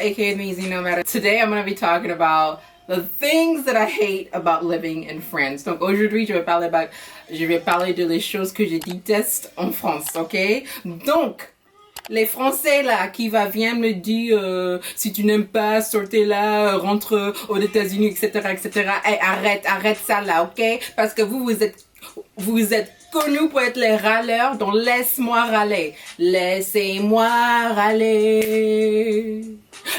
aka the Easy Nomad. Today I'm going to be talking about the things that I hate about living in France. Donc aujourd'hui je vais parler de les choses que je déteste en France, ok? Donc les Français là qui viennent me dire si tu n'aimes pas sortez là, rentre aux États-Unis, etc. Hey, arrête ça là, ok? Parce que vous êtes connus pour être les râleurs, donc laisse-moi râler. Laissez-moi râler.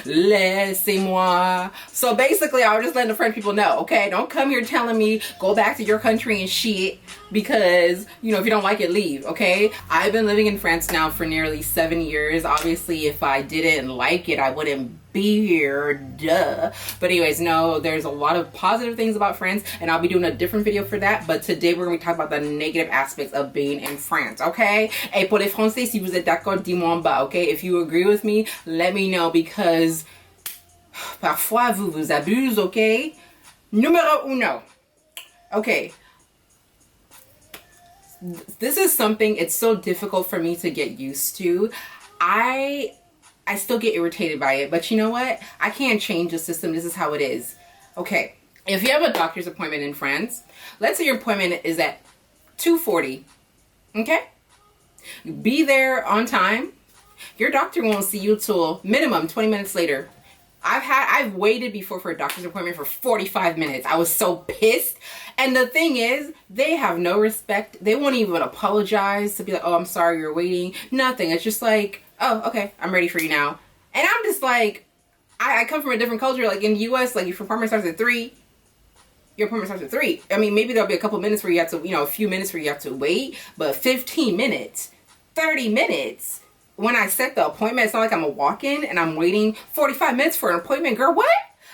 Laissez-moi. So basically, I was just letting the French people know, okay? Don't come here telling me go back to your country and shit because, you know, if you don't like it, leave, okay? I've been living in France now for nearly 7 years. Obviously, if I didn't like it, I wouldn't be here, duh. But anyways, no, there's a lot of positive things about France, and I'll be doing a different video for that. But today, we're going to talk about the negative aspects of being in France, okay? Et pour les Français, si vous êtes d'accord, dis-moi en bas, okay? If you agree with me, let me know because parfois, vous abusez, okay? Numéro uno. Okay. This is something, it's so difficult for me to get used to. I still get irritated by it, but you know what? I can't change the system. This is how it is. Okay, if you have a doctor's appointment in France, let's say your appointment is at 2:40, okay? Be there on time. Your doctor won't see you till minimum 20 minutes later. I've waited before for a doctor's appointment for 45 minutes. I was so pissed. And the thing is, they have no respect. They won't even apologize to be like, oh, I'm sorry you're waiting. Nothing. It's just like, oh, okay, I'm ready for you now. And I'm just like, I come from a different culture. Like in the US, like if your appointment starts at 3, your appointment starts at 3. I mean, maybe there'll be a couple minutes where you have to, you know, a few minutes where you have to wait, but 15 minutes, 30 minutes. When I set the appointment, it's not like I'm a walk-in and I'm waiting 45 minutes for an appointment. Girl, what?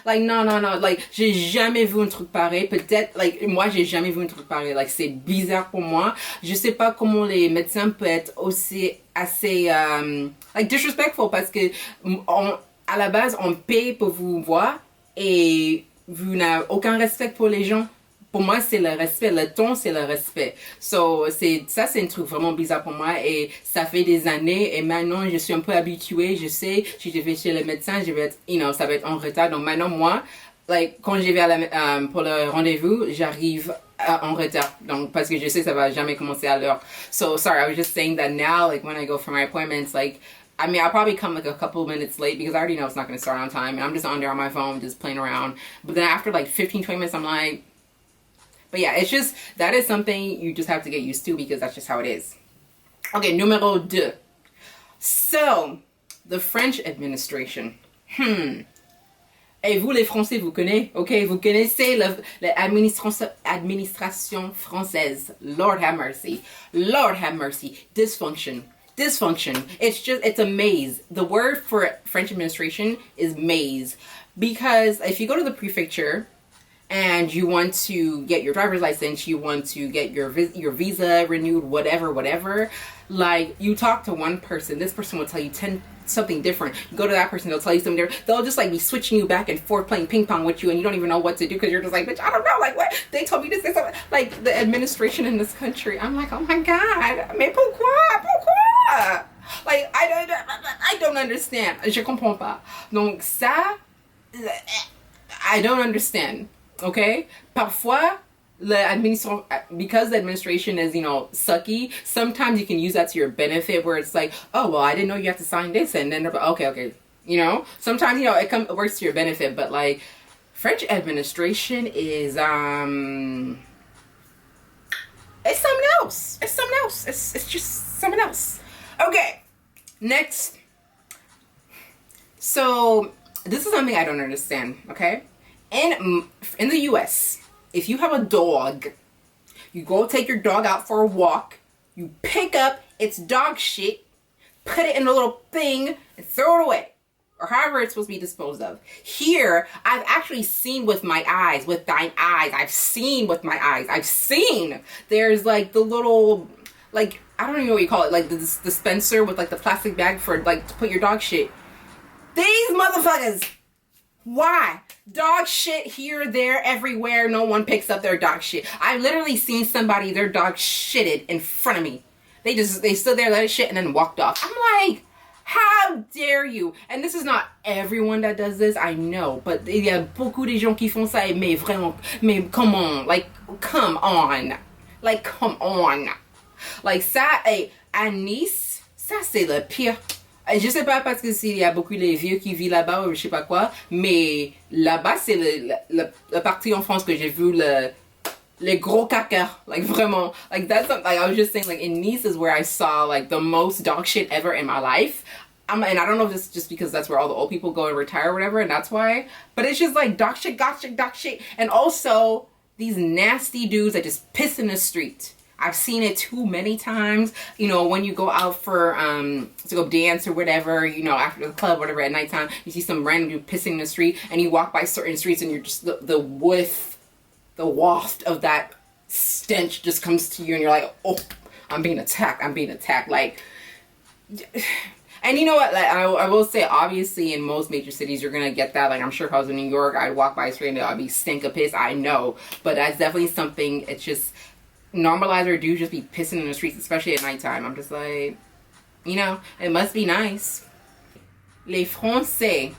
Like, no. Like, j'ai jamais vu un truc pareil. Peut-être, like, moi, j'ai jamais vu un truc pareil. Like, c'est bizarre pour moi. Je sais pas comment les médecins peuvent être aussi, assez, like, disrespectful parce que, à la base, on paye pour vous voir et vous n'avez aucun respect pour les gens. Pour moi, c'est le respect. Le ton, c'est le respect. So, c'est un truc vraiment bizarre pour moi. Et ça fait des années. Et maintenant, je suis un peu habituée. Je sais, si je vais chez le médecin, je vais être, you know, ça va être en retard. Donc maintenant, moi, like, quand je vais pour le rendez-vous, j'arrive en retard. Donc, parce que je sais que ça va jamais commencer à l'heure. So, sorry, I was just saying that now, like, when I go for my appointments, like, I mean, I'll probably come like a couple minutes late because I already know it's not going to start on time. And I'm just on there on my phone, just playing around. But then after like 15, 20 minutes, I'm like, but yeah, it's just, that is something you just have to get used to because that's just how it is. Okay, numéro 2. So, the French administration. Et vous les Français, vous connaissez, ok? Vous connaissez l'administration française. Lord have mercy. Lord have mercy. Dysfunction. It's a maze. The word for French administration is maze. Because if you go to the prefecture, and you want to get your driver's license, you want to get your visa renewed, whatever, like, you talk to one person, this person will tell you something different. You go to that person, they'll tell you something different. They'll just, like, be switching you back and forth, playing ping pong with you, and you don't even know what to do, because you're just like, bitch, I don't know, like, what? They told me this, like, the administration in this country. I'm like, oh my God, mais pourquoi? Like, I don't understand. Je comprends pas. Donc, ça, I don't understand. Okay? Parfois, because the administration is, you know, sucky, sometimes you can use that to your benefit where it's like, oh, well, I didn't know you have to sign this. And then, okay. You know? Sometimes, you know, it works to your benefit. But, like, French administration is, it's something else. It's just something else. Okay. Next. So, this is something I don't understand, okay? In the US, if you have a dog, you go take your dog out for a walk, you pick up its dog shit, put it in a little thing, and throw it away. Or however it's supposed to be disposed of. Here, I've actually seen with my eyes, with thine eyes, I've seen there's like the little, like, I don't even know what you call it, like the dispenser with like the plastic bag for like to put your dog shit. These motherfuckers! Why? Dog shit here, there, everywhere. No one picks up their dog shit. I've literally seen somebody, their dog shitted in front of me. They stood there, let it shit, and then walked off. I'm like, How dare you? And this is not everyone that does this, I know, but il y a beaucoup de gens qui font ça, mais vraiment, mais come on, like, come on. Like, come on. Like, ça, à Nice, ça c'est le pire. Je sais pas parce que s'il y a beaucoup de vieux qui vivent là-bas ou je sais pas quoi, mais là-bas c'est le parti en France que j'ai vu les gros caca, like vraiment, like that's something, like I was just saying, like in Nice is where I saw like the most dog shit ever in my life. And I don't know if this is just because that's where all the old people go and retire or whatever, and that's why, but it's just like dog shit, dog shit, and also these nasty dudes that just piss in the street. I've seen it too many times, you know, when you go out for, to go dance or whatever, you know, after the club, whatever, at nighttime, you see some random dude pissing in the street, and you walk by certain streets, and you're just, the waft of that stench just comes to you, and you're like, oh, I'm being attacked, like, and you know what, like, I will say, obviously, in most major cities, you're gonna get that, like, I'm sure if I was in New York, I'd walk by a street, and I'd be stink of piss, I know, but that's definitely something, it's just, normalizer do just be pissing in the streets, especially at nighttime. I'm just like, you know, it must be nice. Les Français.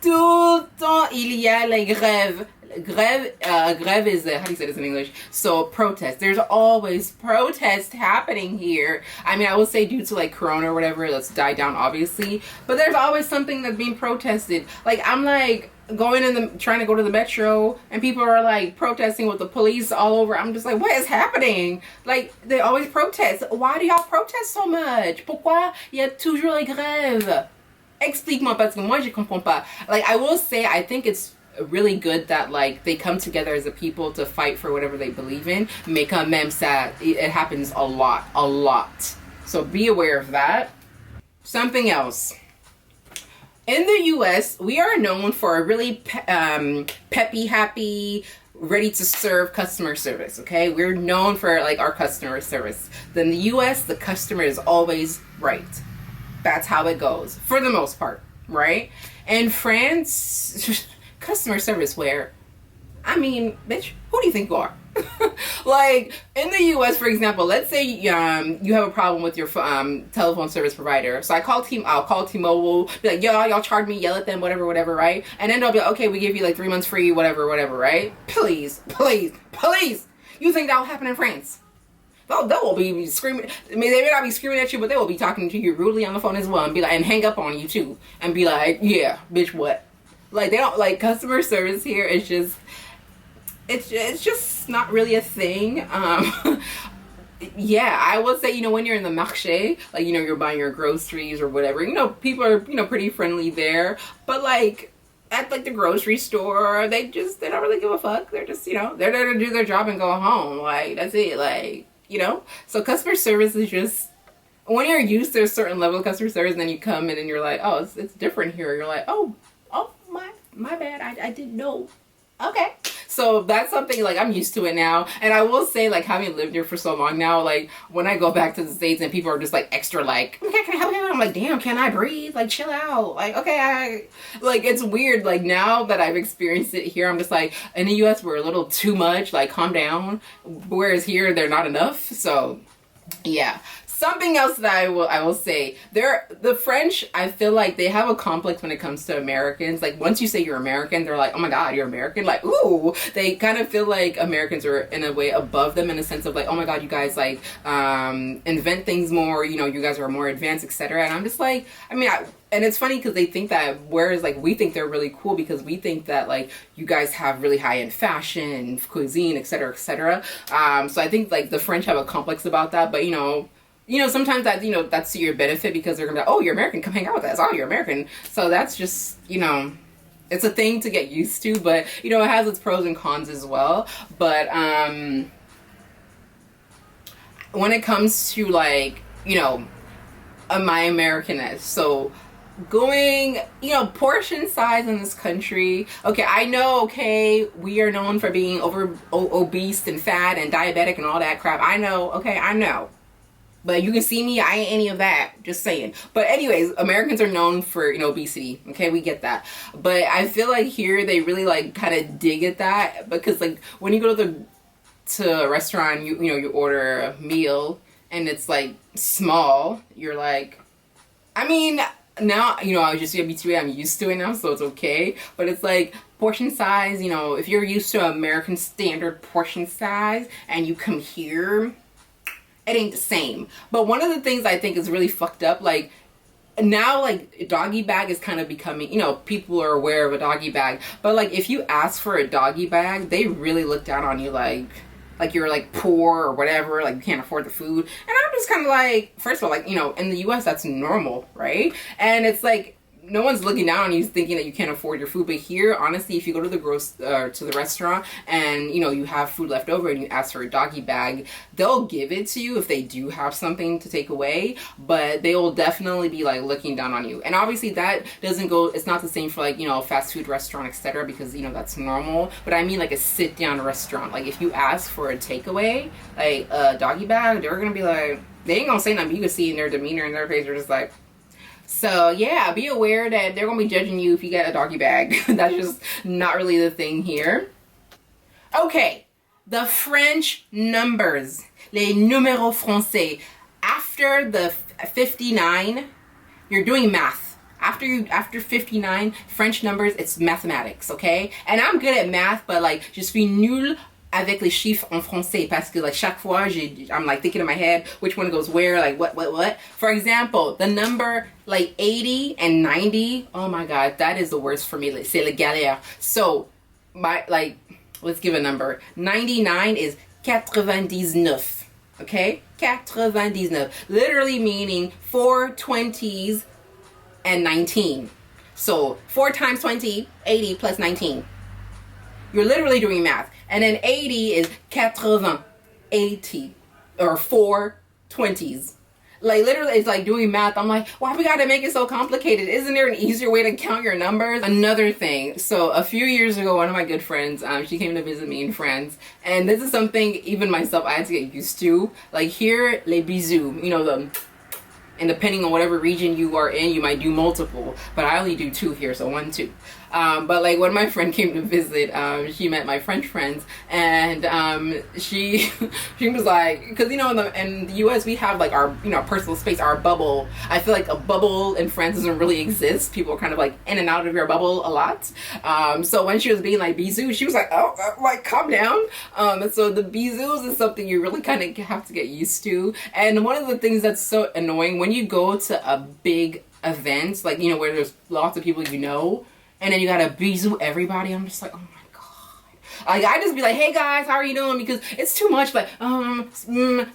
Tout le temps, il y a les grèves. Grève is, how do you say this in English? So, protest. There's always protest happening here. I mean, I will say due to, like, Corona or whatever, that's died down, obviously. But there's always something that's being protested. Like, I'm, like, trying to go to the metro, and people are, like, protesting with the police all over. I'm just like, what is happening? Like, they always protest. Why do y'all protest so much? Pourquoi il y a toujours les grèves? Explique-moi, parce que moi, je comprends pas. Like, I will say, I think it's really good that, like, they come together as a people to fight for whatever they believe in. Mais quand même, ça, it happens a lot. So be aware of that. Something else. In the US, we are known for a really peppy, happy, ready to serve customer service, okay? We're known for, like, our customer service. In the US, the customer is always right. That's how it goes, for the most part, right? In France, customer service where, I mean, bitch, who do you think you are? Like, in the US, for example, let's say you have a problem with your telephone service provider. So I'll call T-Mobile, be like, yo, y'all charge me, yell at them, whatever, right? And then they'll be like, okay, we give you like 3 months free, whatever, right? Please. You think that will happen in France? They will be screaming. I mean, they may not be screaming at you, but they will be talking to you rudely on the phone as well, and be like, and hang up on you too, and be like, yeah, bitch, what? Like, they don't, like, customer service here is just, it's just not really a thing. Yeah, I would say, you know, when you're in the marché, like, you know, you're buying your groceries or whatever, you know, people are, you know, pretty friendly there, but, like, at, like, the grocery store, they don't really give a fuck. They're just, you know, they're there to do their job and go home. Like, that's it. Like, you know, so customer service is just, when you're used to a certain level of customer service, and then you come in and you're like, oh, it's different here. You're like, oh, my bad. I didn't know. Okay. So that's something, like, I'm used to it now. And I will say, like, having lived here for so long now, like, when I go back to the States and people are just, like, extra, like, okay, can I help you? I'm like, damn, can I breathe? Like, chill out. Like, okay, like, it's weird. Like, now that I've experienced it here, I'm just like, in the US, we're a little too much. Like, calm down. Whereas here, they're not enough. So, yeah. Something else that I will say, the French, I feel like they have a complex when it comes to Americans. Like, once you say you're American, they're like, oh my god, you're American? Like, ooh. They kind of feel like Americans are, in a way, above them, in a sense of, like, oh my god, you guys, like, invent things more, you know, you guys are more advanced, etc. And I'm just like, I mean, and it's funny because they think that, whereas, like, we think they're really cool because we think that, like, you guys have really high-end fashion, cuisine, etc. So I think, like, the French have a complex about that, but, you know, sometimes that, you know, that's to your benefit because they're gonna be like, oh, you're American, come hang out with us. Oh, you're American. So that's just, you know, it's a thing to get used to, but, you know, it has its pros and cons as well. But when it comes to, like, you know, my Americanness, so going, you know, portion size in this country. Okay, I know, okay, we are known for being obese and fat and diabetic and all that crap. I know, okay, I know. But you can see me, I ain't any of that, just saying. But anyways, Americans are known for, you know, obesity. Okay, we get that. But I feel like here they really, like, kind of dig at that. Because, like, when you go to a restaurant, you know, you order a meal and it's, like, small, you're like, I mean, now, you know, I was just BTW, I'm used to it now, so it's okay. But it's like portion size, you know, if you're used to American standard portion size and you come here, it ain't the same. But one of the things I think is really fucked up, like, now, like, doggy bag is kind of becoming, you know, people are aware of a doggy bag. But, like, if you ask for a doggy bag, they really look down on you, like you're, like, poor or whatever, like, you can't afford the food. And I'm just kind of like, first of all, like, you know, in the U.S., that's normal, right? And it's like, no one's looking down on you thinking that you can't afford your food. But here, honestly, if you go to the restaurant and, you know, you have food left over and you ask for a doggy bag, they'll give it to you if they do have something to take away, but they will definitely be like looking down on you. And obviously that doesn't go, it's not the same for like, you know, a fast food restaurant, etc., because, you know, that's normal. But I mean like a sit down restaurant. Like if you ask for a takeaway, like a doggy bag, they're gonna be like, they ain't gonna say nothing. You can see in their demeanor in their face, they're just like. So yeah, be aware that they're gonna be judging you if you get a doggy bag. That's just not really the thing here. Okay, the French numbers, les numéros français. After the 59, you're doing math. After 59, French numbers, it's mathematics, okay? And I'm good at math, but like, je suis nulle avec les chiffres en français parce que like chaque fois I'm like thinking in my head which one goes where, like what. For example, the number like 80 and 90, oh my god, that is the worst for me. C'est la galère. So my, like, let's give a number. 99 is 99. Okay? 99. Literally meaning 4 20s and 19. So 4 times 20, 80 plus 19. You're literally doing math. And then 80 is 80, or 4 20s. Like literally, it's like doing math. I'm like, why we gotta make it so complicated? Isn't there an easier way to count your numbers? Another thing. So a few years ago, one of my good friends, she came to visit me in France, and this is something even myself I had to get used to. Like here, les bisous, you know, and depending on whatever region you are in, you might do multiple, but I only do 2 here, so 1, 2. But like when my friend came to visit, she met my French friends, and she was like, because you know in the US we have like our, you know, personal space, our bubble. I feel like a bubble in France doesn't really exist. People are kind of like in and out of your bubble a lot. So when she was being like bisous, she was like, oh, like calm down. And so the bisous is something you really kind of have to get used to. And one of the things that's so annoying when you go to a big event, like, you know, where there's lots of people you know, and then you gotta bisou everybody. I'm just like, oh my god. Like, I just be like, hey guys, how are you doing? Because it's too much, like, bisou,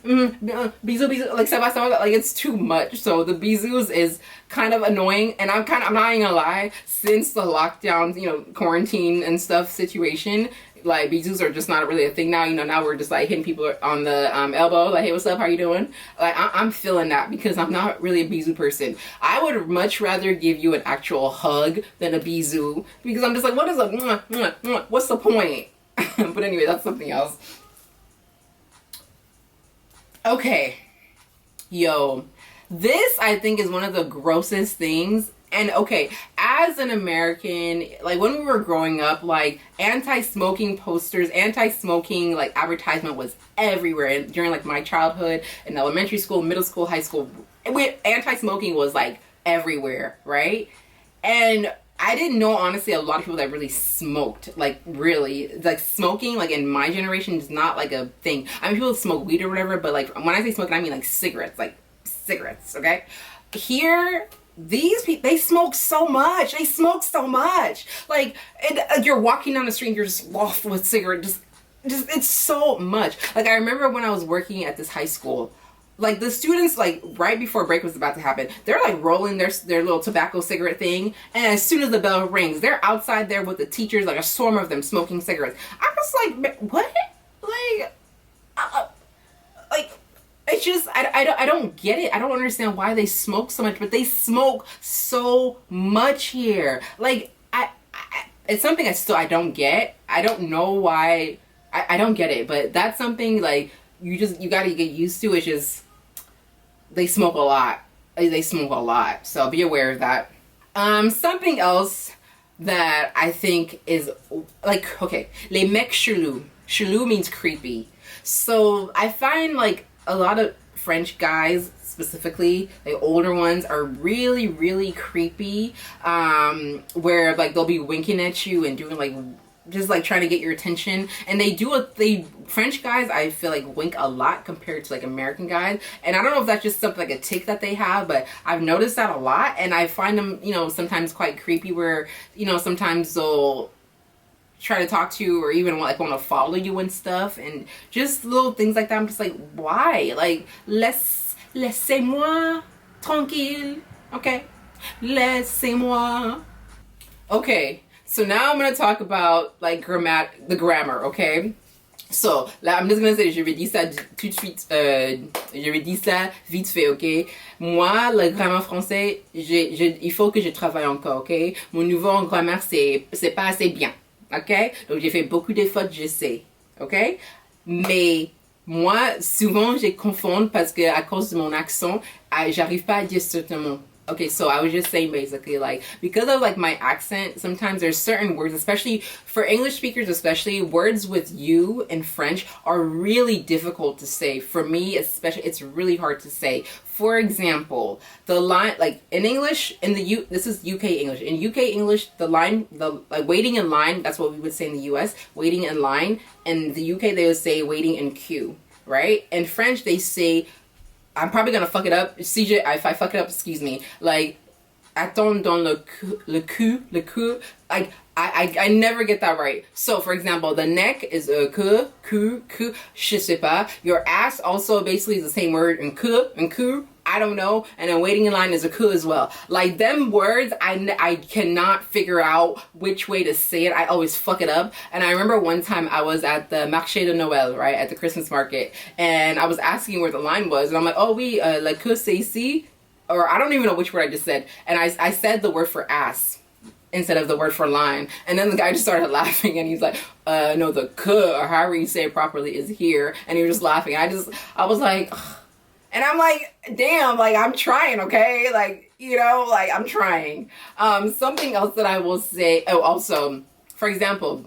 like, ça va, like, it's too much. So the bisous is kind of annoying, and I'm not even gonna lie, since the lockdown, you know, quarantine and stuff situation, like, bisous are just not really a thing now. You know, now we're just like hitting people on the elbow, like, hey, what's up, how you doing? Like, I'm feeling that because I'm not really a bisou person. I would much rather give you an actual hug than a bisou, because I'm just like, what is a mwah, mwah, mwah? What's the point? But anyway, that's something else. Okay, yo, this I think is one of the grossest things. And okay, as an American, like when we were growing up, like anti-smoking posters, anti-smoking like advertisement was everywhere. And during like my childhood in elementary school, middle school, high school, anti-smoking was like everywhere, right? And I didn't know, honestly, a lot of people that really smoked, like really, like smoking, like in my generation is not like a thing. I mean, people smoke weed or whatever, but like when I say smoking, I mean like cigarettes, okay? Here, these people, they smoke so much. Like, and, you're walking down the street and you're just lost with cigarette. Just, it's so much. Like, I remember when I was working at this high school, like the students, like right before break was about to happen, they're like rolling their little tobacco cigarette thing. And as soon as the bell rings, they're outside there with the teachers, like a swarm of them smoking cigarettes. I was like, what? Like, it's just, I don't get it. I don't understand why they smoke so much, but they smoke so much here. Like, it's something I don't get. I don't know why. I don't get it, but that's something like you gotta get used to. It's just, they smoke a lot. So be aware of that. Something else that I think is like, okay, les mecs chelous. Chelou means creepy. So I find like a lot of French guys, specifically, like older ones, are really, really creepy. Where like they'll be winking at you and doing like just like trying to get your attention, and they French guys, I feel like, wink a lot compared to like American guys, and I don't know if that's just something like a tick that they have, but I've noticed that a lot, and I find them, you know, sometimes quite creepy, where, you know, sometimes they'll try to talk to you or even like want to follow you and stuff, and just little things like that. I'm just like, why? Like, laissez-moi tranquille, okay? Laissez-moi. Okay. So now I'm going to talk about like the grammar, okay? So là, I'm just going to say, je vais dire ça tout de suite, je vais dire ça vite fait, ok? Moi, le grammaire français, il faut que je travaille encore, ok? Mon niveau en grammaire, c'est pas assez bien, ok? Donc j'ai fait beaucoup de fautes, je sais, ok? Mais moi, souvent, je confonds parce que à cause de mon accent, j'arrive pas à dire certains mots. Okay, so I was just saying basically, like, because of like my accent, sometimes there's certain words, especially for English speakers, especially words with you in French are really difficult to say. For me, especially, it's really hard to say. For example, the line, like in English, this is UK English. In UK English, the like waiting in line, that's what we would say in the US, waiting in line. In the UK, they would say waiting in queue, right? In French, they say, I'm probably gonna fuck it up. CJ, if I fuck it up, excuse me. Like, attends dans le cul. Like, I never get that right. So, for example, the neck is que, je sais pas. Your ass also basically is the same word, and que, I don't know. And then waiting in line is a que as well. Like, them words, I cannot figure out which way to say it. I always fuck it up. And I remember one time I was at the marché de Noël, right, at the Christmas market, and I was asking where the line was, and I'm like, oh oui, le que c'est ici, or I don't even know which word I just said, and I said the word for ass instead of the word for line, and then the guy just started laughing, and he's like, no, the que, or however you say it properly, is here, and he was just laughing. I was like, ugh. And I'm like, damn, like, I'm trying, okay? Like, you know, like, I'm trying. Something else that I will say, oh, also, for example,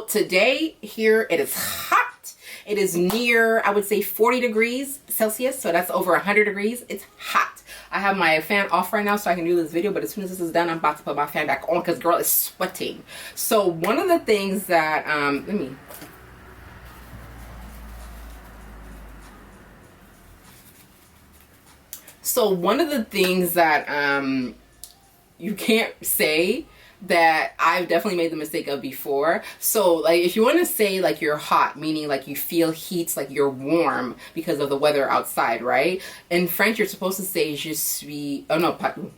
today here it is hot. It is near, I would say, 40 degrees Celsius, so that's over 100 degrees. It's hot. I have my fan off right now so I can do this video, but as soon as this is done, I'm about to put my fan back on because girl is sweating. So one of the things that, So one of the things that you can't say that I've definitely made the mistake of before. So like if you want to say like you're hot, meaning like you feel heat, like you're warm because of the weather outside, right? In French, you're supposed to say je suis, oh no, pardon.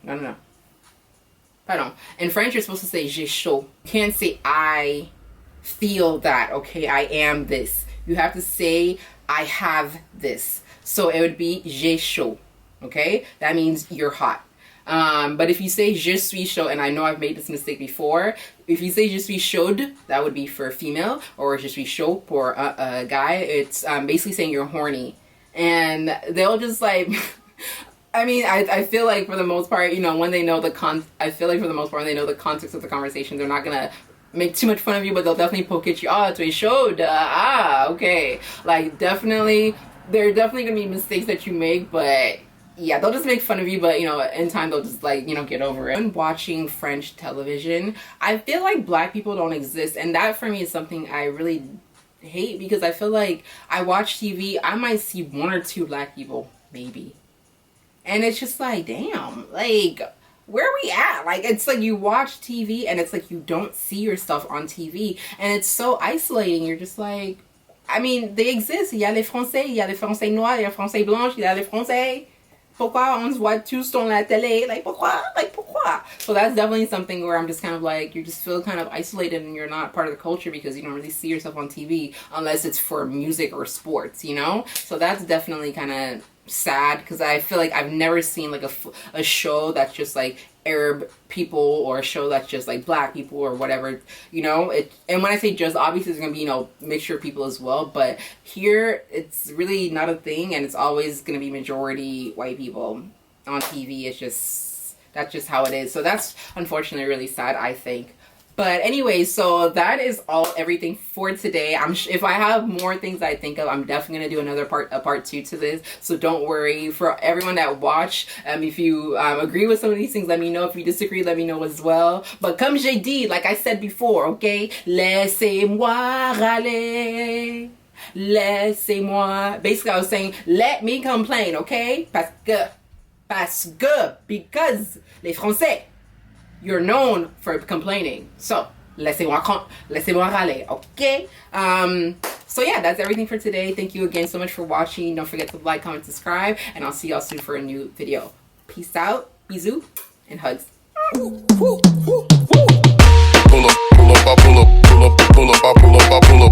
In French, you're supposed to say j'ai chaud. You can't say I feel that, okay, I am this. You have to say I have this. So it would be j'ai chaud. Okay, that means you're hot. But if you say je suis chaud, and I know I've made this mistake before, if you say je suis chaude, that would be for a female, or je suis chaud for a guy. It's basically saying you're horny, and they'll just like. I mean, I feel like for the most part, you know, when they know I feel like for the most part, when they know the context of the conversation, they're not gonna make too much fun of you, but they'll definitely poke at you. Oh, tu es chaude. Okay. Like, definitely, there are definitely gonna be mistakes that you make, but. Yeah, they'll just make fun of you, but, you know, in time they'll just, like, you know, get over it. When watching French television, I feel like black people don't exist, and that for me is something I really hate, because I feel like I watch TV, I might see one or two black people, maybe. And it's just like, damn, like, where are we at? Like, it's like you watch TV, and it's like you don't see yourself on TV, and it's so isolating. You're just like, I mean, they exist. Il y a les Français, il y a les Français noirs, il y a les Français blancs, il y a les Français... Pourquoi on se voit tous dans la télé? Like, pourquoi? Like, pourquoi? So that's definitely something where I'm just kind of like, you just feel kind of isolated and you're not part of the culture because you don't really see yourself on TV unless it's for music or sports, you know? So that's definitely kind of sad because I feel like I've never seen like a show that's just like Arab people or a show that's just like black people or whatever, you know. And when I say just, obviously there's gonna be, you know, mixture of people as well, but here it's really not a thing, and it's always gonna be majority white people on TV. It's just, that's just how it is. So that's unfortunately really sad, I think. But anyway, so that is everything for today. If I have more things I think of, I'm definitely gonna do another part 2 to this. So don't worry. For everyone that watch, if you agree with some of these things, let me know. If you disagree, let me know as well. But comme j'ai dit, like I said before, okay, laissez-moi râler. Laissez-moi. Basically, I was saying, let me complain, okay? Because les Français, you're known for complaining. So, laissez-moi râler, okay? So yeah, that's everything for today. Thank you again so much for watching. Don't forget to like, comment, subscribe, and I'll see y'all soon for a new video. Peace out, bisous, and hugs. Pull up, I pull up, pull up, I pull up,